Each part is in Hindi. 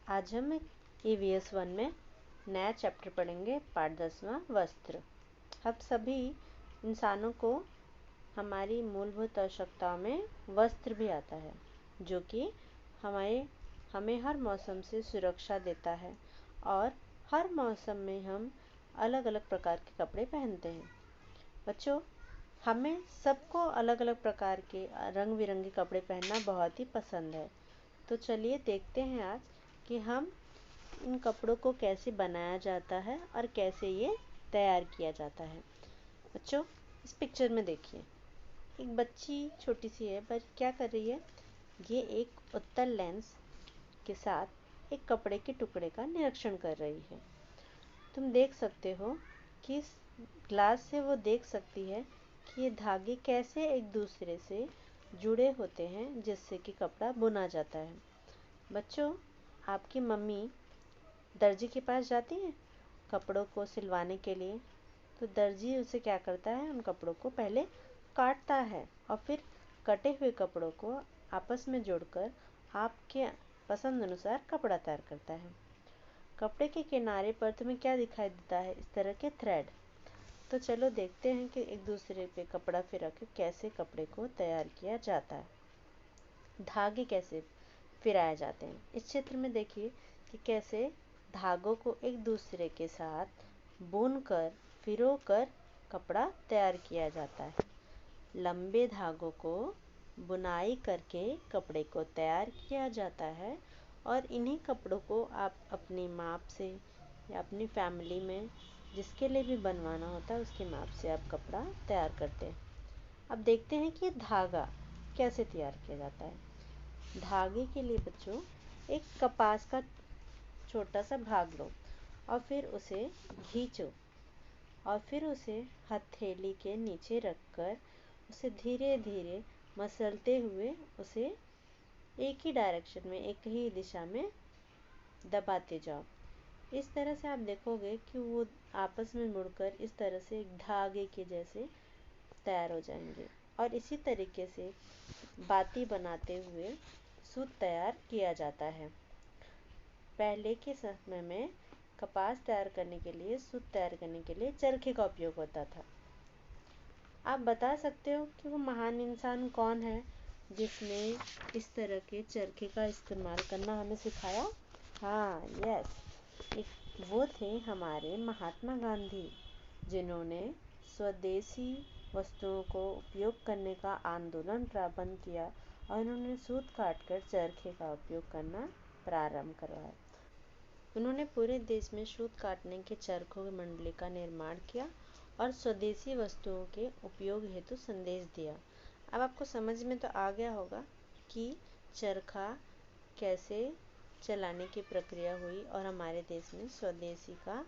आज हम EVS 1 में नया चैप्टर पढ़ेंगे, पाठ 10वां वस्त्र। हम सभी इंसानों को हमारी मूलभूत आवश्यकताओं में वस्त्र भी आता है, जो कि हमें हर मौसम से सुरक्षा देता है और हर मौसम में हम अलग अलग प्रकार के कपड़े पहनते हैं। बच्चों, हमें सबको अलग अलग प्रकार के रंग बिरंगे कपड़े पहनना बहुत ही पसंद है। तो चलिए देखते हैं आज कि हम इन कपड़ों को कैसे बनाया जाता है और कैसे ये तैयार किया जाता है। बच्चों, इस पिक्चर में देखिए, एक बच्ची छोटी सी है, पर क्या कर रही है? ये एक उत्तल लेंस के साथ एक कपड़े के टुकड़े का निरीक्षण कर रही है। तुम देख सकते हो कि इस ग्लास से वो देख सकती है कि ये धागे कैसे एक दूसरे से जुड़े होते हैं, जिससे कि कपड़ा बुना जाता है। बच्चों, आपकी मम्मी दर्जी के पास जाती है कपड़ों को सिलवाने के लिए, तो दर्जी उसे क्या करता है? उन कपड़ों को पहले काटता है और फिर कटे हुए कपड़ों को आपस में जोड़कर आपके पसंद अनुसार कपड़ा तैयार करता है। कपड़े के किनारे पर तुम्हें क्या दिखाई देता है? इस तरह के थ्रेड। तो चलो देखते हैं कि एक दूसरे पे कपड़ा फिरा के कैसे कपड़े को तैयार किया जाता है, धागे कैसे फिराए जाते हैं। इस चित्र में देखिए कि कैसे धागों को एक दूसरे के साथ बुनकर फिरोकर कपड़ा तैयार किया जाता है। लंबे धागों को बुनाई करके कपड़े को तैयार किया जाता है और इन्हीं कपड़ों को आप अपनी माप से या अपनी फैमिली में जिसके लिए भी बनवाना होता है उसके माप से आप कपड़ा तैयार करते हैं। अब देखते हैं कि धागा कैसे तैयार किया जाता है। धागे के लिए बच्चों, एक कपास का छोटा सा भाग लो और फिर उसे खींचो और फिर उसे हथेली के नीचे रखकर उसे धीरे धीरे मसलते हुए उसे एक ही डायरेक्शन में, एक ही दिशा में दबाते जाओ। इस तरह से आप देखोगे कि वो आपस में मुड़कर इस तरह से एक धागे के जैसे तैयार हो जाएंगे और इसी तरीके से बाती बनाते हुए सूत तैयार किया जाता है। पहले के समय में कपास तैयार करने के लिए, सूत तैयार करने के लिए चरखे का उपयोग होता था। आप बता सकते हो कि वो महान इंसान कौन है जिसने इस तरह के चरखे का इस्तेमाल करना हमें सिखाया? हाँ, यस, वो थे हमारे महात्मा गांधी, जिन्होंने स्वदेशी वस्तुओं को उपयोग करने का आंदोलन प्रारंभ किया और उन्होंने सूत काटकर चरखे का उपयोग करना प्रारंभ करवाया। उन्होंने पूरे देश में सूत काटने के चरखों की मंडली का निर्माण किया और स्वदेशी वस्तुओं के उपयोग हेतु संदेश दिया। अब आपको समझ में तो आ गया होगा कि चरखा कैसे चलाने की प्रक्रिया हुई और हमारे देश में स्वदेशी का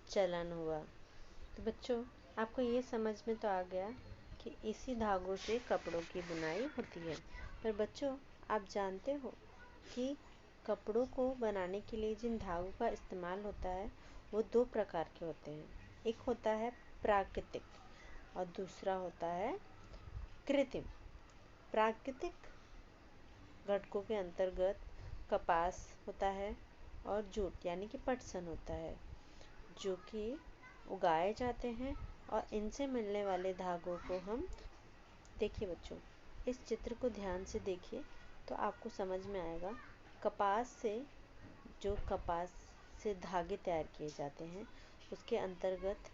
चलन हुआ। तो बच्चों, आपको ये समझ में तो आ गया कि इसी धागों से कपड़ों की बुनाई होती है। पर बच्चों, आप जानते हो कि कपड़ों को बनाने के लिए जिन धागों का इस्तेमाल होता है वो दो प्रकार के होते हैं। एक होता है प्राकृतिक और दूसरा होता है कृत्रिम। प्राकृतिक घटकों के अंतर्गत कपास होता है और जूट यानी कि पटसन होता है, जो कि उगाए जाते हैं और इनसे मिलने वाले धागों को हम, देखिए बच्चों, इस चित्र को ध्यान से देखिए तो आपको समझ में आएगा। कपास से धागे तैयार किए जाते हैं, उसके अंतर्गत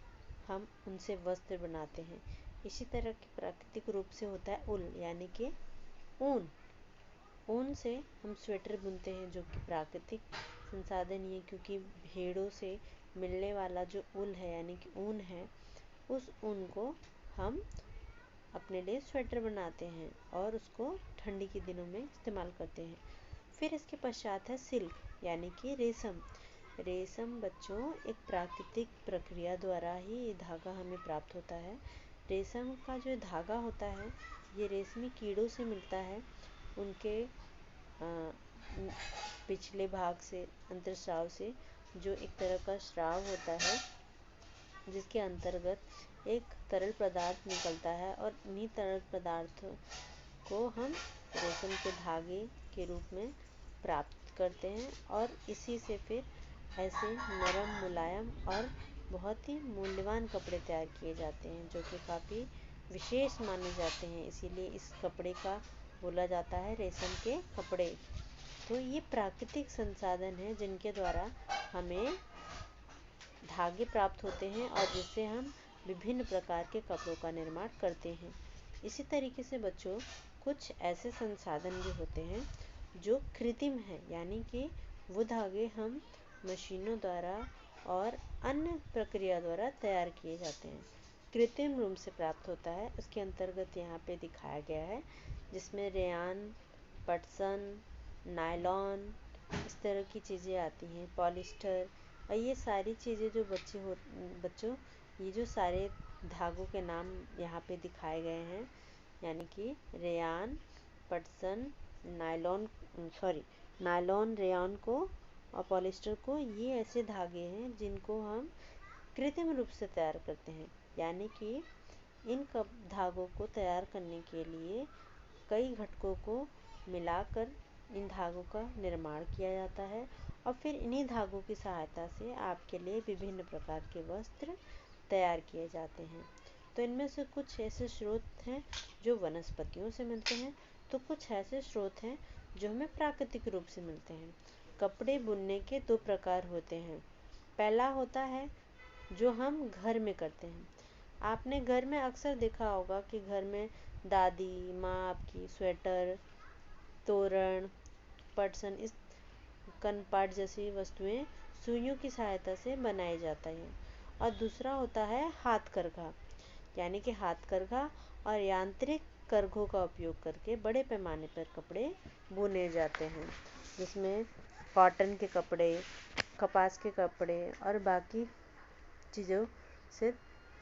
हम उनसे वस्त्र बनाते हैं। इसी तरह की प्राकृतिक रूप से होता है उल यानी कि ऊन। ऊन से हम स्वेटर बुनते हैं, जो कि प्राकृतिक संसाधन ही है, क्योंकि भेड़ों से मिलने वाला जो उल है यानी कि ऊन है, उस ऊन को हम अपने लिए स्वेटर बनाते हैं और उसको ठंडी के दिनों में इस्तेमाल करते हैं। फिर इसके पश्चात है सिल्क यानी कि रेशम। रेशम बच्चों, एक प्राकृतिक प्रक्रिया द्वारा ही ये धागा हमें प्राप्त होता है। रेशम का जो धागा होता है ये रेशमी कीड़ों से मिलता है, उनके पिछले भाग से, अंतःस्राव से, जो एक तरह का स्राव होता है जिसके अंतर्गत एक तरल पदार्थ निकलता है और इन्हीं तरल पदार्थों को हम रेशम के धागे के रूप में प्राप्त करते हैं और इसी से फिर ऐसे नरम, मुलायम और बहुत ही मूल्यवान कपड़े तैयार किए जाते हैं, जो कि काफ़ी विशेष माने जाते हैं। इसीलिए इस कपड़े का बोला जाता है रेशम के कपड़े। तो ये प्राकृतिक संसाधन है जिनके द्वारा हमें धागे प्राप्त होते हैं और जिससे हम विभिन्न प्रकार के कपड़ों का निर्माण करते हैं। इसी तरीके से बच्चों, कुछ ऐसे संसाधन भी होते हैं जो कृत्रिम है, यानी कि वो धागे हम मशीनों द्वारा और अन्य प्रक्रिया द्वारा तैयार किए जाते हैं, कृत्रिम रूप से प्राप्त होता है। उसके अंतर्गत यहाँ पे दिखाया गया है, जिसमें रेयान, पटसन, नायलॉन, इस तरह की चीज़ें आती हैं, पॉलिस्टर। और ये सारी चीज़ें जो बच्चों, ये जो सारे धागों के नाम यहाँ पे दिखाए गए हैं, यानी कि रेयान, पटसन, नायलॉन, रेयान को और पॉलिस्टर को, ये ऐसे धागे हैं जिनको हम कृत्रिम रूप से तैयार करते हैं। यानी कि इन धागों को तैयार करने के लिए कई घटकों को मिलाकर इन धागों का निर्माण किया जाता है और फिर इन्हीं धागों की सहायता से आपके लिए विभिन्न प्रकार के वस्त्र तैयार किए जाते हैं। तो इनमें से कुछ ऐसे स्रोत हैं जो वनस्पतियों से मिलते हैं, तो कुछ ऐसे स्रोत हैं जो हमें प्राकृतिक रूप से मिलते हैं। कपड़े बुनने के दो प्रकार होते हैं। पहला होता है जो हम घर में करते हैं। आपने घर में अक्सर देखा होगा कि घर में दादी माँ आपकी स्वेटर, तोरण, पटसन, इस कनपाट जैसी वस्तुएं सुइयों की सहायता से बनाई जाता है। और दूसरा होता है हाथ करघा, यानी कि हाथ करघा और यांत्रिक करघों का उपयोग करके बड़े पैमाने पर कपड़े बुने जाते हैं, जिसमें कॉटन के कपड़े, कपास के कपड़े और बाकी चीज़ों से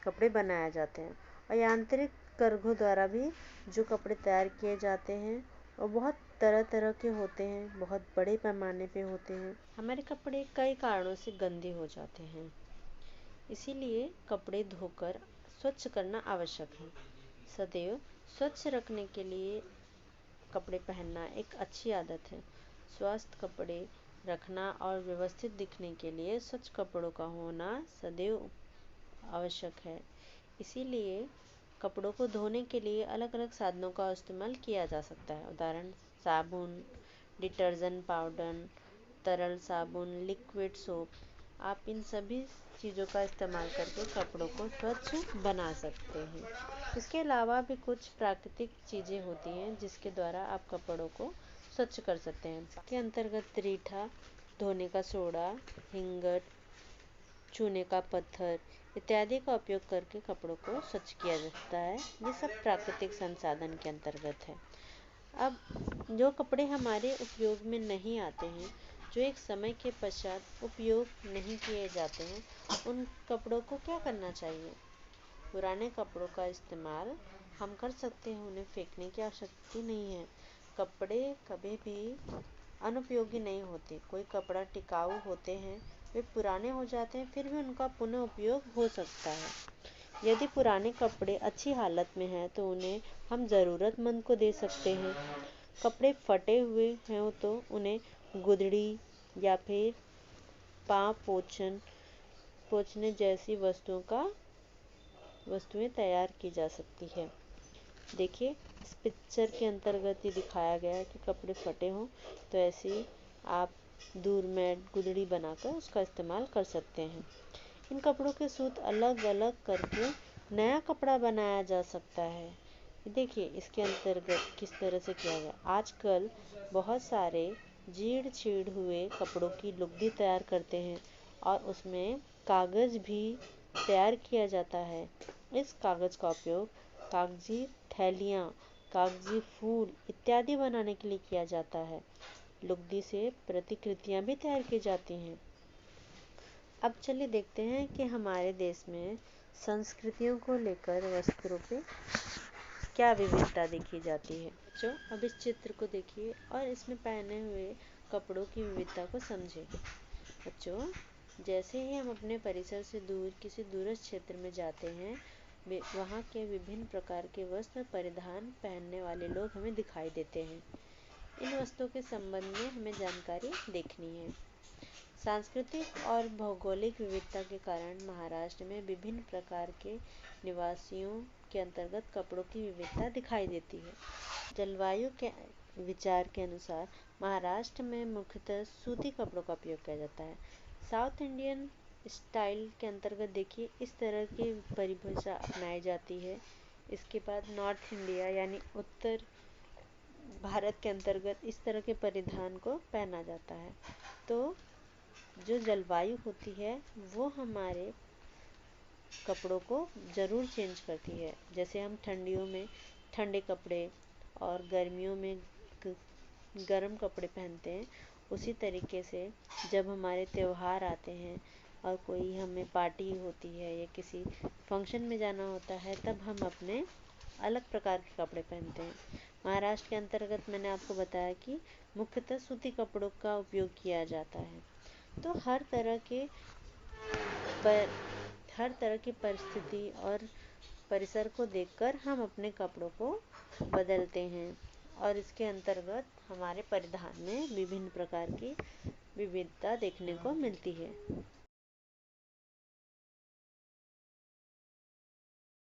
कपड़े बनाए जाते हैं। और यांत्रिक करघों द्वारा भी जो कपड़े तैयार किए जाते हैं वो बहुत तरह तरह के होते हैं, बहुत बड़े पैमाने पे होते हैं। हमारे कपड़े कई कारणों से गंदे हो जाते हैं, इसीलिए कपड़े धोकर स्वच्छ करना आवश्यक है। सदैव स्वच्छ रखने के लिए कपड़े पहनना एक अच्छी आदत है। स्वस्थ कपड़े रखना और व्यवस्थित दिखने के लिए स्वच्छ कपड़ों का होना सदैव आवश्यक है। इसीलिए कपड़ों को धोने के लिए अलग अलग साधनों का इस्तेमाल किया जा सकता है। उदाहरण, साबुन, डिटर्जेंट पाउडर, तरल साबुन, लिक्विड सोप। आप इन सभी चीज़ों का इस्तेमाल करके कपड़ों को स्वच्छ बना सकते हैं। इसके अलावा भी कुछ प्राकृतिक चीज़ें होती हैं जिसके द्वारा आप कपड़ों को स्वच्छ कर सकते हैं। इसके अंतर्गत रीठा, धोने का सोडा, हिंगट, चूने का पत्थर इत्यादि का उपयोग करके कपड़ों को स्वच्छ किया जाता है। ये सब प्राकृतिक संसाधन के अंतर्गत है। अब जो कपड़े हमारे उपयोग में नहीं आते हैं, जो एक समय के पश्चात उपयोग नहीं किए जाते हैं, उन कपड़ों को क्या करना चाहिए? पुराने कपड़ों का इस्तेमाल हम कर सकते हैं, उन्हें फेंकने की आवश्यकता नहीं है। कपड़े कभी भी अनुपयोगी नहीं होते। कोई कपड़ा टिकाऊ होते हैं, वे पुराने हो जाते हैं, फिर भी उनका पुनः उपयोग हो सकता है। यदि पुराने कपड़े अच्छी हालत में हैं तो उन्हें हम ज़रूरतमंद को दे सकते हैं। कपड़े फटे हुए हैं तो उन्हें गुदड़ी या फिर पाँव पोंछने जैसी वस्तुएं तैयार की जा सकती है। देखिए, इस पिक्चर के अंतर्गत ये दिखाया गया है कि कपड़े फटे हों तो ऐसे आप दूर मैट, गुदड़ी बनाकर उसका इस्तेमाल कर सकते हैं। इन कपड़ों के सूत अलग अलग करके नया कपड़ा बनाया जा सकता है। देखिए इसके अंतर्गत किस तरह से किया गया। आजकल बहुत सारे जीर्ण चीड़ हुए कपड़ों की लुगदी तैयार करते हैं और उसमें कागज़ भी तैयार किया जाता है। इस कागज़ का उपयोग कागजी थैलियाँ, कागजी फूल इत्यादि बनाने के लिए किया जाता है। लुगदी से प्रतिकृतियाँ भी तैयार की जाती हैं। अब चलिए देखते हैं कि हमारे देश में संस्कृतियों को लेकर वस्त्रों पे क्या विविधता देखी जाती है। बच्चों, अब इस चित्र को देखिए और इसमें पहने हुए कपड़ों की विविधता को समझें। बच्चों, जैसे ही हम अपने परिसर से दूर किसी दूरस्थ क्षेत्र में जाते हैं, वहाँ के विभिन्न प्रकार के वस्त्र परिधान पहनने वाले लोग हमें दिखाई देते हैं। इन वस्त्रों के संबंध में हमें जानकारी देखनी है। सांस्कृतिक और भौगोलिक विविधता के कारण महाराष्ट्र में विभिन्न प्रकार के निवासियों के अंतर्गत कपड़ों की विविधता दिखाई देती है। जलवायु के विचार के अनुसार महाराष्ट्र में मुख्यतः सूती कपड़ों का उपयोग किया जाता है। साउथ इंडियन स्टाइल के अंतर्गत देखिए इस तरह की परिभाषा अपनाई जाती है। इसके बाद नॉर्थ इंडिया यानी उत्तर भारत के अंतर्गत इस तरह के परिधान को पहना जाता है। तो जो जलवायु होती है वो हमारे कपड़ों को ज़रूर चेंज करती है। जैसे हम ठंडियों में ठंडे कपड़े और गर्मियों में गर्म कपड़े पहनते हैं, उसी तरीके से जब हमारे त्यौहार आते हैं और कोई हमें पार्टी होती है या किसी फंक्शन में जाना होता है, तब हम अपने अलग प्रकार के कपड़े पहनते हैं। महाराष्ट्र के अंतर्गत मैंने आपको बताया कि मुख्यतः सूती कपड़ों का उपयोग किया जाता है। तो हर तरह की परिस्थिति और परिसर को देखकर हम अपने कपड़ों को बदलते हैं और इसके अंतर्गत हमारे परिधान में विभिन्न प्रकार की विविधता देखने को मिलती है।